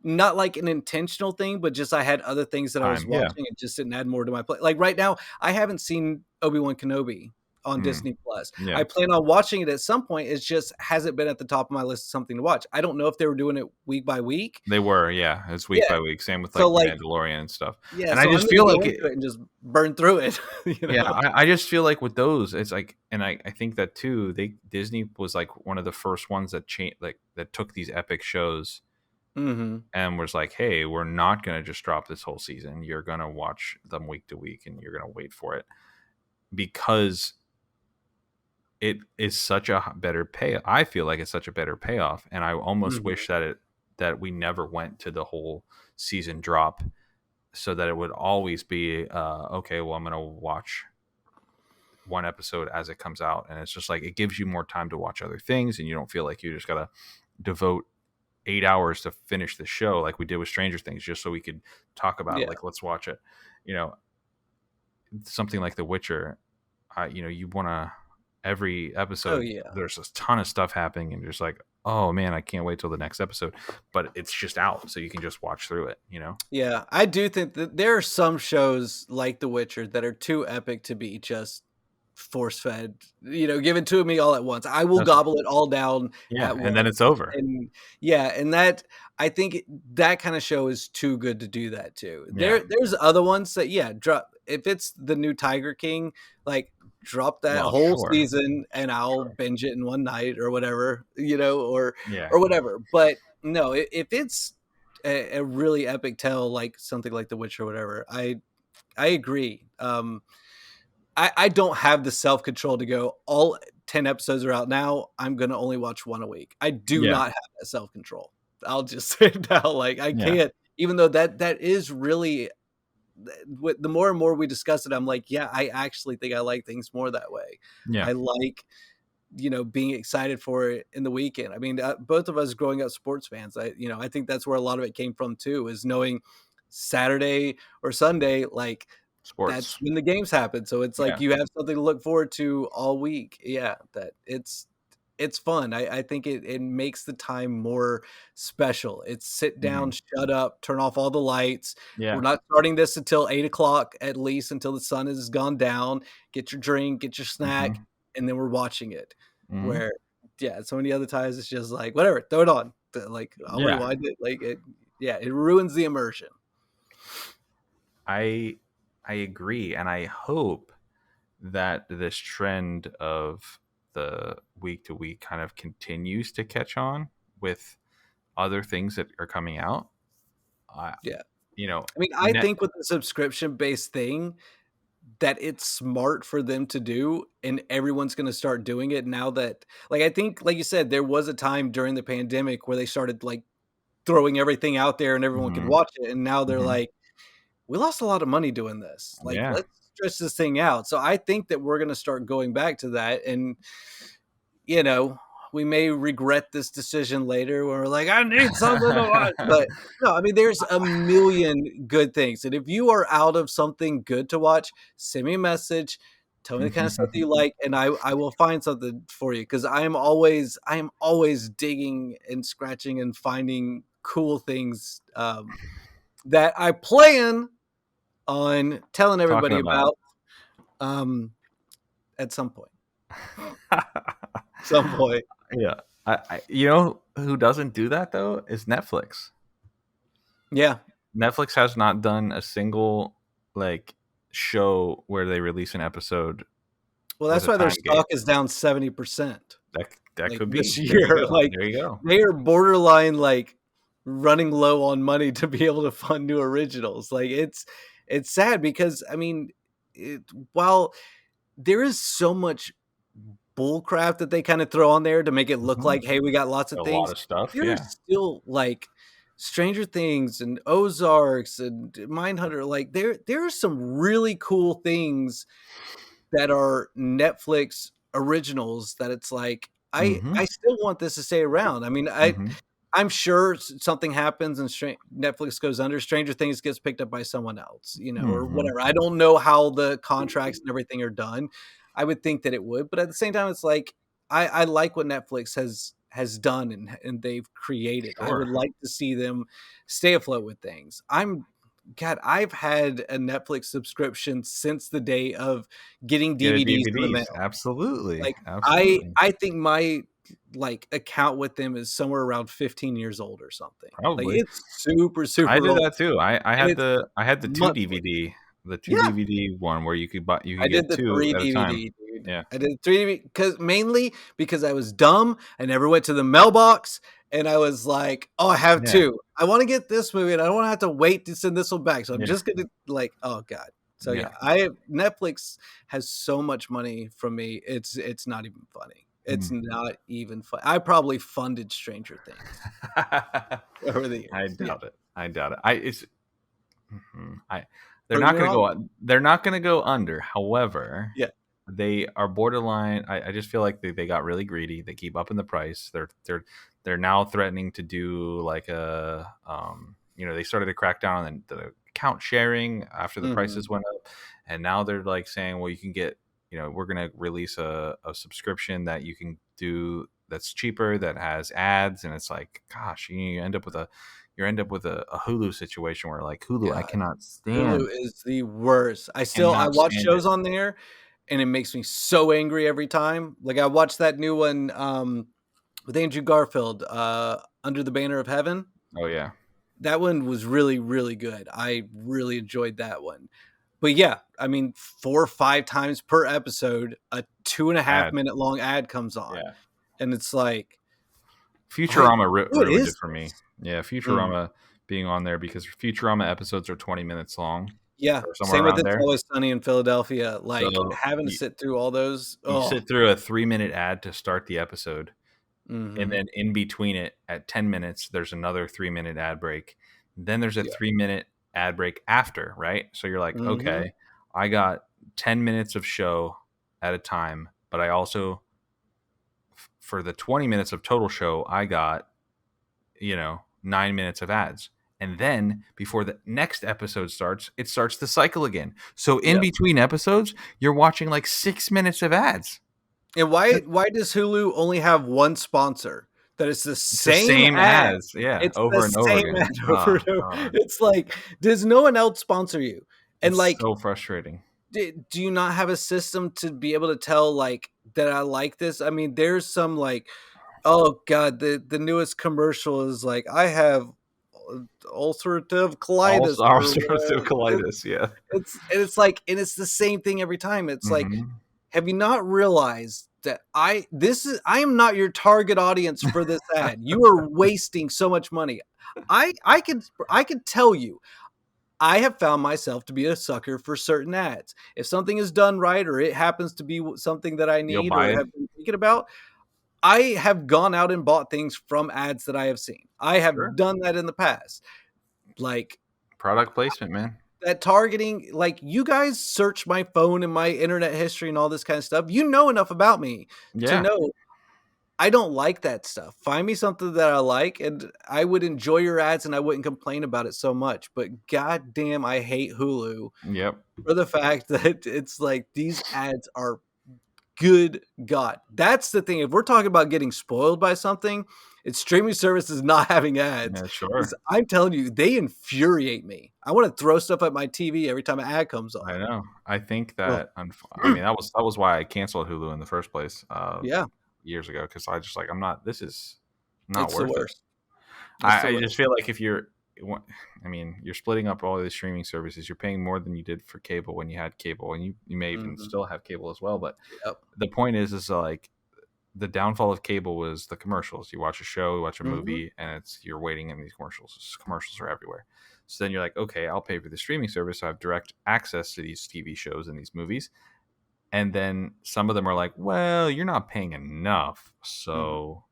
S2: Not like an intentional thing, but just I had other things that I was
S1: time. Yeah,
S2: watching and just didn't add more to my plate. Like right now, I haven't seen Obi-Wan Kenobi on
S1: mm,
S2: Disney Plus.
S1: yeah.
S2: I plan on watching it at some point. It just hasn't been at the top of my list of something to watch. I don't know if they were doing it week by week.
S1: They were, yeah. It's week
S2: Yeah.
S1: by week. Same with
S2: So
S1: like The
S2: like,
S1: Mandalorian and stuff.
S2: yeah,
S1: And I
S2: so I'm
S1: just
S2: gonna
S1: feel
S2: go
S1: like
S2: into
S1: it.
S2: it and just burn through it,
S1: Yeah, I just feel like with those, it's like, and I think that too. Disney was like one of the first ones that that took these epic shows
S2: Mhm.
S1: and was like, hey, we're not gonna just drop this whole season. You're gonna watch them week to week, and you're gonna wait for it because it is such a better pay. I feel like it's such a better payoff, and I almost
S2: Mhm.
S1: wish that we never went to the whole season drop, so that it would always be okay. Well, I'm gonna watch one episode as it comes out, and it's just like it gives you more time to watch other things, and you don't feel like you just gotta devote 8 hours to finish the show like we did with Stranger Things, just so we could talk about it.
S2: Yeah.
S1: Like, let's watch it. You know, something like The Witcher. You want to every
S2: Oh,
S1: episode.
S2: yeah.
S1: There's a ton of stuff happening, and you're just like, oh man, I can't wait till the next episode. But it's just out, so you can just watch through it.
S2: Yeah, I do think that there are some shows like The Witcher that are too epic to be just force fed, given to me all at once. I will
S1: That's
S2: gobble it all down
S1: Yeah,
S2: at
S1: and then it's
S2: once.
S1: over.
S2: And yeah, and that I think that kind of show is too good to do that too.
S1: Yeah.
S2: There's other ones that yeah, drop if it's the new Tiger King, like drop that
S1: Well,
S2: whole
S1: sure,
S2: season and I'll
S1: sure.
S2: binge it in one night or whatever,
S1: Yeah,
S2: or whatever. But no, if it's a really epic tale like something like The Witcher or whatever, I agree. I don't have the self control to go all 10 episodes are out now. I'm gonna only watch one a week. I do
S1: yeah,
S2: not have that self control. I'll just say it now. Like I
S1: yeah.
S2: can't, even though that is really the more and more we discuss it, I'm like, yeah, I actually think I like things more that way.
S1: Yeah.
S2: I like, being excited for it in the weekend. I mean, both of us growing up sports fans, I think that's where a lot of it came from too, is knowing Saturday or Sunday, like that's
S1: Sports.
S2: when the games happen. So it's like
S1: Yeah.
S2: you have something to look forward to all week. Yeah, that it's fun. I think it makes the time more special. It's sit down,
S1: Mhm.
S2: shut up, turn off all the lights. We're
S1: Yeah.
S2: not starting this until 8 o'clock at least, until the sun has gone down. Get your drink, get your snack,
S1: Mhm.
S2: and then we're watching it.
S1: Mhm.
S2: Where, yeah, so many other times it's just like, whatever, throw it on. Like, I'll
S1: Yeah.
S2: rewind it. Like, yeah, it ruins the immersion.
S1: I I agree, and I hope that this trend of the week to week kind of continues to catch on with other things that are coming out. I
S2: Yeah.
S1: you know,
S2: I mean, I
S1: net
S2: think with the subscription-based thing, that it's smart for them to do, and everyone's gonna start doing it now that, like, I think, like you said, there was a time during the pandemic where they started, like, throwing everything out there and everyone could
S1: Mhm.
S2: watch it, and now they're
S1: Mhm.
S2: like, "We lost a lot of money doing this. Like,
S1: Yeah.
S2: let's stretch this thing out." So I think that we're gonna start going back to that, and you know, we may regret this decision later where we're like, I need something to watch. But no, I mean, there's a million good things. And if you are out of something good to watch, send me a message. Tell me the kind of stuff that you like, and I will find something for you because I am always digging and scratching and finding cool things that I plan on telling
S1: Talking
S2: everybody
S1: about
S2: about um, at some point. Some point.
S1: yeah. You know who doesn't do that though is Netflix.
S2: Yeah.
S1: Netflix has not done a single like show where they release an episode
S2: Well,
S1: with
S2: that's
S1: a
S2: why their
S1: time gate.
S2: stock is down 70%,
S1: That
S2: like,
S1: could
S2: this
S1: be. There you
S2: year.
S1: go.
S2: Like,
S1: There you go.
S2: they are borderline, like, running low on money to be able to fund new originals. Like, it's sad because, I mean, it while there is so much bullcrap that they kinda throw on there to make it look
S1: Mhm.
S2: like, "Hey, we got lots of
S1: A lot
S2: things,"
S1: of stuff.
S2: there's
S1: Yeah.
S2: still, like, Stranger Things and Ozarks and Mindhunter, like, there are some really cool things that are Netflix originals that it's like,
S1: Hmm.
S2: I still want this to stay around. I mean,
S1: Hmm.
S2: I'm sure something happens and Netflix goes under, Stranger Things gets picked up by someone else, or
S1: Hmm.
S2: whatever. I don't know how the contracts and everything are done. I would think that it would, but at the same time, it's like I like what Netflix has done and they've created. I would
S1: Sure.
S2: like to see them stay afloat with things. God, I've had a Netflix subscription since the day of getting
S1: Get a
S2: DVDs in the
S1: DVDs.
S2: mail.
S1: Absolutely.
S2: Like, I
S1: Absolutely.
S2: I think my, like, account with them is somewhere around 15 years old or something. Like,
S1: Probably.
S2: it's super,
S1: I
S2: super
S1: did
S2: old,
S1: that too.
S2: and it's
S1: I had the two
S2: monthly.
S1: DVD, the two
S2: Yeah.
S1: DVD one where you
S2: I
S1: could
S2: did
S1: get
S2: the
S1: two
S2: 3
S1: at a time.
S2: DVD, dude.
S1: Yeah.
S2: I did 3 DVD because I was dumb. I never went to the mailbox, and I was like, "Oh, I have
S1: Yeah.
S2: 2. I wanna get this movie, and I don't wanna have to wait to send this one back, so I'm
S1: Yeah.
S2: just gonna," like, oh god. So,
S1: Yeah.
S2: yeah, I Netflix has so much money from me, it's not even funny. It's
S1: Mm.
S2: not even I probably funded Stranger Things over the
S1: I
S2: years. Yeah.
S1: doubt it. I doubt it. I it's I
S2: Prove me wrong.
S1: they're not gonna go under. However,
S2: Yeah.
S1: they are borderline. I just feel like they got really greedy. They keep upping the price. They're now threatening to do like a they started to crack down on the account sharing after the
S2: Mhm.
S1: prices went up, and now they're like saying, well, you can get we're gonna release a subscription that you can do that's cheaper that has ads, and it's like, gosh, you end up with a Hulu situation where like Hulu,
S2: God. Hulu is the worst. I
S1: cannot
S2: watch
S1: stand it.
S2: shows on there, and it makes me so angry every time. Like, I watched that new one, with Andrew Garfield, Under the Banner of Heaven.
S1: Oh yeah,
S2: That one was really, really good. I really enjoyed that one. But, yeah, I mean, 4 or 5 times per episode, a 2.5
S1: ad.
S2: minute long ad comes on,
S1: Yeah.
S2: and it's like, "Wait,
S1: Futurama
S2: what
S1: ruined
S2: is
S1: it for me.
S2: this?"
S1: Yeah,
S2: Mm.
S1: Futurama being on there because Futurama episodes are 20 minutes long
S2: Yeah,
S1: or somewhere
S2: same with
S1: around
S2: It's
S1: there.
S2: Always Sunny in Philadelphia, like,
S1: So
S2: having to sit through all those,
S1: you
S2: oh.
S1: sit through a 3-minute ad to start the episode, and
S2: Mhm.
S1: then in between it at 10 minutes, there's another 3-minute ad break. Then there's a
S2: Yeah.
S1: 3-minute ad break after, right? So you're like,
S2: Mhm.
S1: okay, I got 10 minutes of show at a time, but I also, for the 20 minutes of total show, I got, 9 minutes of ads. And then before the next episode starts, it starts the cycle again. So in
S2: Yep.
S1: between episodes, you're watching like 6 minutes of ads.
S2: And why does Hulu only have one sponsor? That it's the
S1: It's the
S2: same
S1: same
S2: ad.
S1: ads, yeah,
S2: It's the
S1: over and over
S2: same
S1: again.
S2: ad over
S1: Oh
S2: and over.
S1: god,
S2: It's like, does no one else sponsor you? And
S1: it's
S2: like,
S1: so frustrating.
S2: do you not have a system to be able to tell like that I like this? I mean, there's some like, oh god, the newest commercial is like, I have ulcerative colitis
S1: Also,
S2: or
S1: ulcerative
S2: whatever.
S1: colitis, yeah.
S2: It's like, and it's the same thing every time. It's like,
S1: Mhm.
S2: have you not realized that I am not your target audience for this ad? You are wasting so much money. I could tell you, I have found myself to be a sucker for certain ads. If something is done right, or it happens to be something that I
S1: You'll
S2: need
S1: buy
S2: or
S1: it?
S2: have been thinking about, I have gone out and bought things from ads that I have seen. I have
S1: Sure.
S2: done that in the past. Like,
S1: Product placement, man.
S2: that targeting, like, you guys search my phone and my internet history and all this kind of stuff. You know enough about me to
S1: Yeah,
S2: know I don't like that stuff. Find me something that I like, and I would enjoy your ads and I wouldn't complain about it so much. But goddamn, I hate Hulu
S1: yep,
S2: for the fact that it's like these ads are, good God. That's the thing. If we're talking about getting spoiled by something, it's streaming services not having ads.
S1: yeah,
S2: 'Cause
S1: sure.
S2: I'm telling you, they infuriate me. I want to throw stuff at my TV every time an ad comes
S1: I
S2: on.
S1: know. I think
S2: Ugh.
S1: that I mean, that was why I canceled Hulu in the first place,
S2: Yeah,
S1: years ago, because I just like, I'm not this is not
S2: it's the
S1: worth it.
S2: worst. It's the
S1: I just
S2: worst.
S1: feel like if you're I mean, you're splitting up all of the streaming services, you're paying more than you did for cable when you had cable, and you may even
S2: Mhm.
S1: still have cable as well, but
S2: Yep.
S1: the point is like the downfall of cable was the commercials. You watch a show, you watch a
S2: Mhm.
S1: movie, and you're waiting in these commercials. Commercials are everywhere. So then you're like, okay, I'll pay for the streaming service. So I have direct access to these TV shows and these movies. And then some of them are like, well, you're not paying enough,
S2: Mhm.
S1: so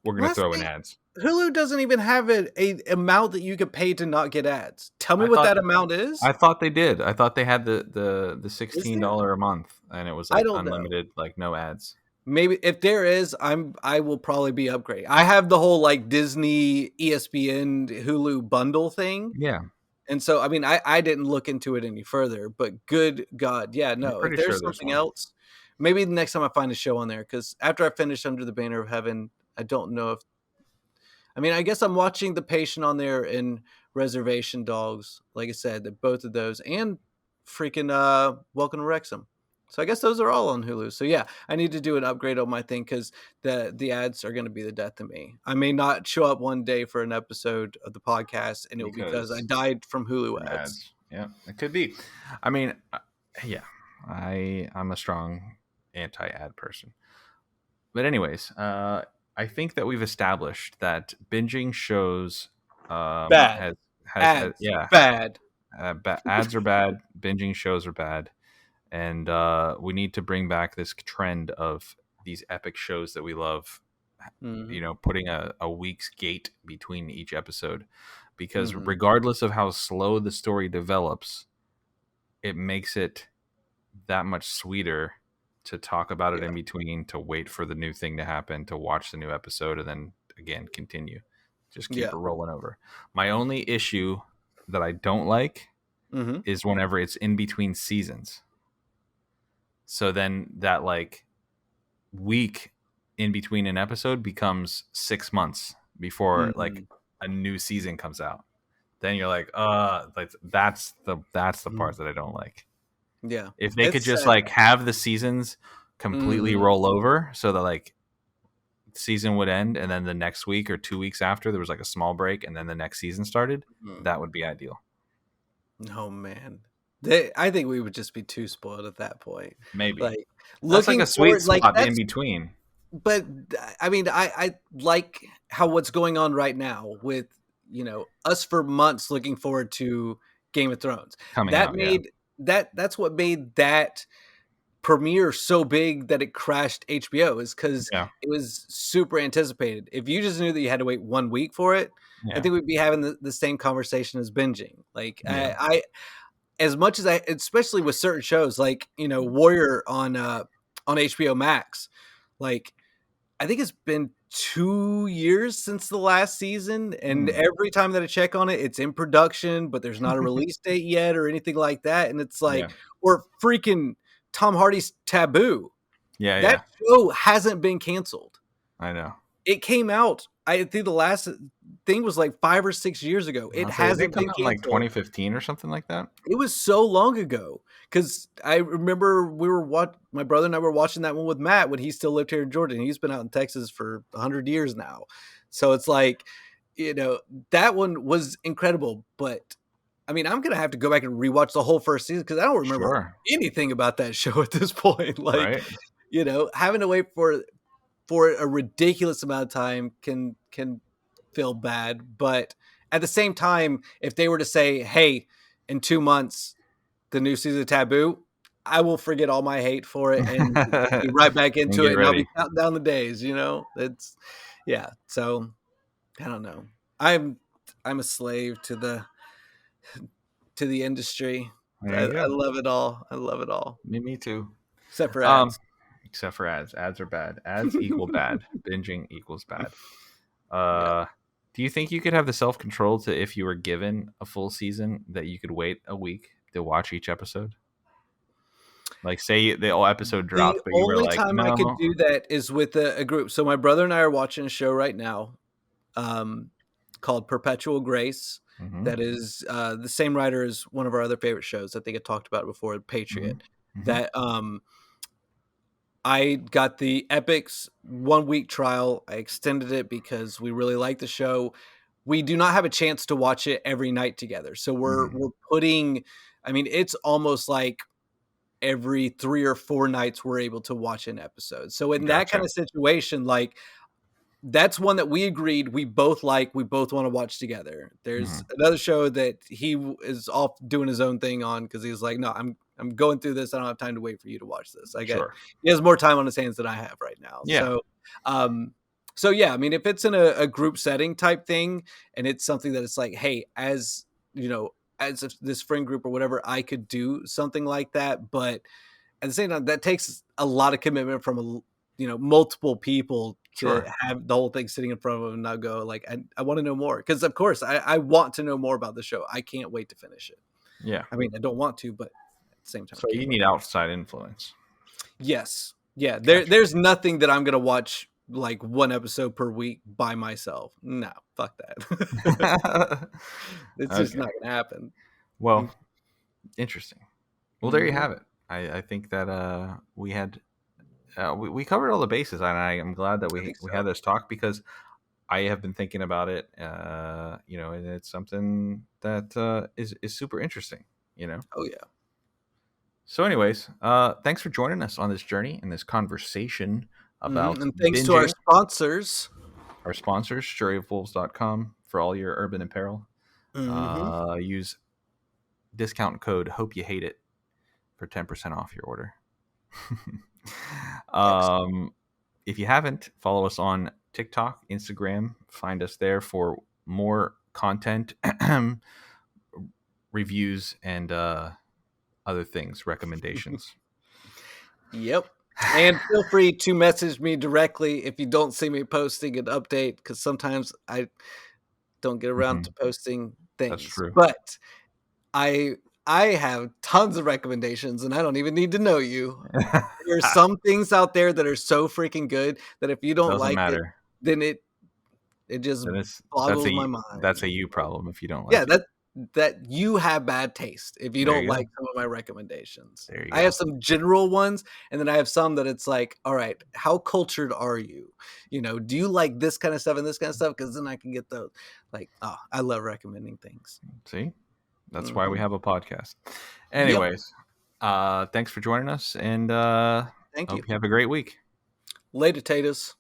S1: we're gonna
S2: Plus,
S1: throw in ads.
S2: Hulu doesn't even have a amount that you could pay to not get ads. Tell me
S1: I
S2: what
S1: thought
S2: that amount is.
S1: I thought they did. I thought they had the
S2: Is
S1: $16
S2: there?
S1: a month, and it was
S2: I
S1: like
S2: don't know.
S1: unlimited, like no ads.
S2: Maybe if there is, I will probably be upgrading. I have the whole like Disney, ESPN, Hulu bundle thing.
S1: Yeah,
S2: And so, I mean, I didn't look into it any further, but good God. Yeah,
S1: I'm
S2: no, if
S1: pretty sure
S2: there's
S1: there's
S2: something
S1: one.
S2: else, maybe the next time I find a show on there, because after I finish Under the Banner of Heaven, I don't know if, I mean, I guess I'm watching The Patient on there and Reservation Dogs. Like I said, that both of those and freaking Welcome to Wrexham. So I guess those are all on Hulu. So yeah, I need to do an upgrade on my thing because the ads are going to be the death of me. I may not show up one day for an episode of the podcast, and it will be because I
S1: Because
S2: died from Hulu ads.
S1: ads. Yeah, it could be. I mean, yeah, I'm a strong anti-ad person. But anyways, I think that we've established that binging shows
S2: Bad
S1: has
S2: ads,
S1: yeah,
S2: bad.
S1: ads are bad, binging shows are bad, and we need to bring back this trend of these epic shows that we love.
S2: Hmm.
S1: Putting a week's gate between each episode, because
S2: Hmm.
S1: regardless of how slow the story develops, it makes it that much sweeter to talk about it in
S2: Yeah.
S1: between, to wait for the new thing to happen, to watch the new episode, and then again continue. Just keep
S2: Yeah.
S1: it rolling over. My only issue that I don't like
S2: Hmm.
S1: is whenever it's in between seasons. So then that like week in between an episode becomes 6 months before like
S2: Hmm.
S1: a new season comes out. Then you're like that's the part that I don't like.
S2: Yeah.
S1: If they could
S2: It's
S1: just
S2: sad.
S1: like have the seasons completely
S2: Hmm.
S1: roll over, so that like season would end and then the next week or 2 weeks after there was like a small break and then the next season started, that would be ideal.
S2: Oh man, I think we would just be too spoiled at that point.
S1: Maybe
S2: Like
S1: that's like
S2: looking
S1: a sweet
S2: forward, like
S1: spot in
S2: that's.
S1: between
S2: But I mean, I like how what's going on right now with us for months looking forward to Game of Thrones.
S1: coming
S2: That
S1: out. Yeah,
S2: made that's what made that premiere so big that it crashed HBO, is because
S1: yeah.
S2: it was super anticipated. If you just knew that you had to wait 1 week for it, I
S1: Yeah.
S2: think we'd be having the same conversation as binging. Like
S1: Yeah.
S2: I as much as especially with certain shows, like Warrior on HBO Max, like I think it's been 2 years since the last season, and
S1: Mm.
S2: every time that I check on it, it's in production, but there's not a release date yet or anything like that. And it's
S1: Yeah.
S2: like, or freaking Tom Hardy's Taboo.
S1: Yeah.
S2: That
S1: Yeah.
S2: show hasn't been canceled.
S1: I know.
S2: It came out, I think the last thing was like 5 or 6 years ago. It
S1: I'll say, did it
S2: hasn't
S1: come
S2: been
S1: out in like
S2: canceled.
S1: 2015 or something like that?
S2: It was so long ago because I remember my brother and I were watching that one with Matt when he still lived here in Georgia. And he's been out in Texas for 100 years now. So it's like, that one was incredible. But I mean, I'm going to have to go back and rewatch the whole first season because I don't remember
S1: Sure.
S2: anything about that show at this point. Like,
S1: Right.
S2: having to wait for a ridiculous amount of time can feel bad. But at the same time, if they were to say, hey, in 2 months, the new season of Taboo, I will forget all my hate for it and be right back
S1: And
S2: into
S1: get
S2: it. And I'll be
S1: ready.
S2: counting down the days, it's, yeah. So I don't know. I'm a slave to the industry.
S1: There you
S2: I
S1: go.
S2: love it all. I love it all.
S1: Me too.
S2: Except for
S1: Um,
S2: ads.
S1: except for ads. Ads are bad. Ads equal bad. Binging equals bad.
S2: Yeah.
S1: Do you think you could have the self control to, if you were given a full season, that you could wait a week to watch each episode? Like, say the whole episode
S2: The
S1: dropped, but you were
S2: only
S1: like,
S2: time I could
S1: no.
S2: do that is with a group. So my brother and I are watching a show right now, called Perpetual Grace.
S1: Mm-hmm,
S2: That is the same writer as one of our other favorite shows. I think I talked about it before,
S1: mm-hmm,
S2: Patriot.
S1: mm-hmm.
S2: That I got the Epix 1 week trial. I extended it because we really like the show. We do not have a chance to watch it every night together. So we're putting, I mean, it's almost like every 3 or 4 nights we're able to watch an episode. So in that kind
S1: Gotcha.
S2: of situation, like that's one that we agreed we both want to watch together.
S1: Mm-hmm.
S2: There's another show that is off doing his own thing on because he's like, no, I'm going through this. I don't have time to wait for you to watch this.
S1: Sure.
S2: He has more time on his hands than I have right now.
S1: Yeah.
S2: Um, so yeah, I mean, if it's in a group setting type thing, and it's something that it's like, hey, this friend group or whatever, I could do something like that. But at the same time, that takes a lot of commitment from multiple people to
S1: Sure.
S2: have the whole thing sitting in front of them and not go like, I want to know more. Because of course I want to know more about the show. I can't wait to finish it.
S1: Yeah.
S2: I mean, I don't want to, but at the same time,
S1: So
S2: I
S1: you
S2: can't wait.
S1: need outside influence.
S2: Yes. Yeah.
S1: Gotcha.
S2: There's nothing that I'm going to watch like one episode per week by myself. No, fuck that. It's just
S1: Okay.
S2: not going to happen.
S1: Well, interesting. Well, there you
S2: Mhm.
S1: have it. I think that we had we covered all the bases, and I'm glad that
S2: I
S1: we
S2: think
S1: had
S2: so.
S1: this talk because I have been thinking about it. And it's something that is super interesting.
S2: Oh yeah.
S1: So, anyways, thanks for joining us on this journey and this conversation about
S2: And thanks to our
S1: binging.
S2: sponsors.
S1: Our sponsors, StoryofWolves.com, for all your urban apparel.
S2: Hmm.
S1: Use discount code Hope You Hate It for 10% off your order.
S2: Excellent.
S1: If you haven't, follow us on TikTok, Instagram. Find us there for more content, reviews, and other things, recommendations.
S2: Yep. And feel free to message me directly if you don't see me posting an update, because sometimes I don't get around to posting
S1: That's
S2: things.
S1: true.
S2: But I have tons of recommendations, and I don't even need to know you. There's some things out there that are so freaking good that if you
S1: It
S2: don't
S1: doesn't
S2: like it,
S1: matter.
S2: then it just
S1: Then
S2: boggles my mind.
S1: that's a you problem if you don't
S2: Yeah,
S1: like it.
S2: that you have bad taste if you
S1: There
S2: don't
S1: you go.
S2: like some of my recommendations.
S1: There you
S2: I have
S1: go.
S2: some general ones, and then I have some that it's like, all right, how cultured are you? Do you like this kind of stuff and this kind of stuff? Because then I can get those. Like, oh, I love recommending things.
S1: See, that's why we
S2: Mhm.
S1: have a podcast.
S2: Yep.
S1: Anyways, thanks for joining us, and
S2: Thank you.
S1: hope you have a great week.
S2: Later, taters.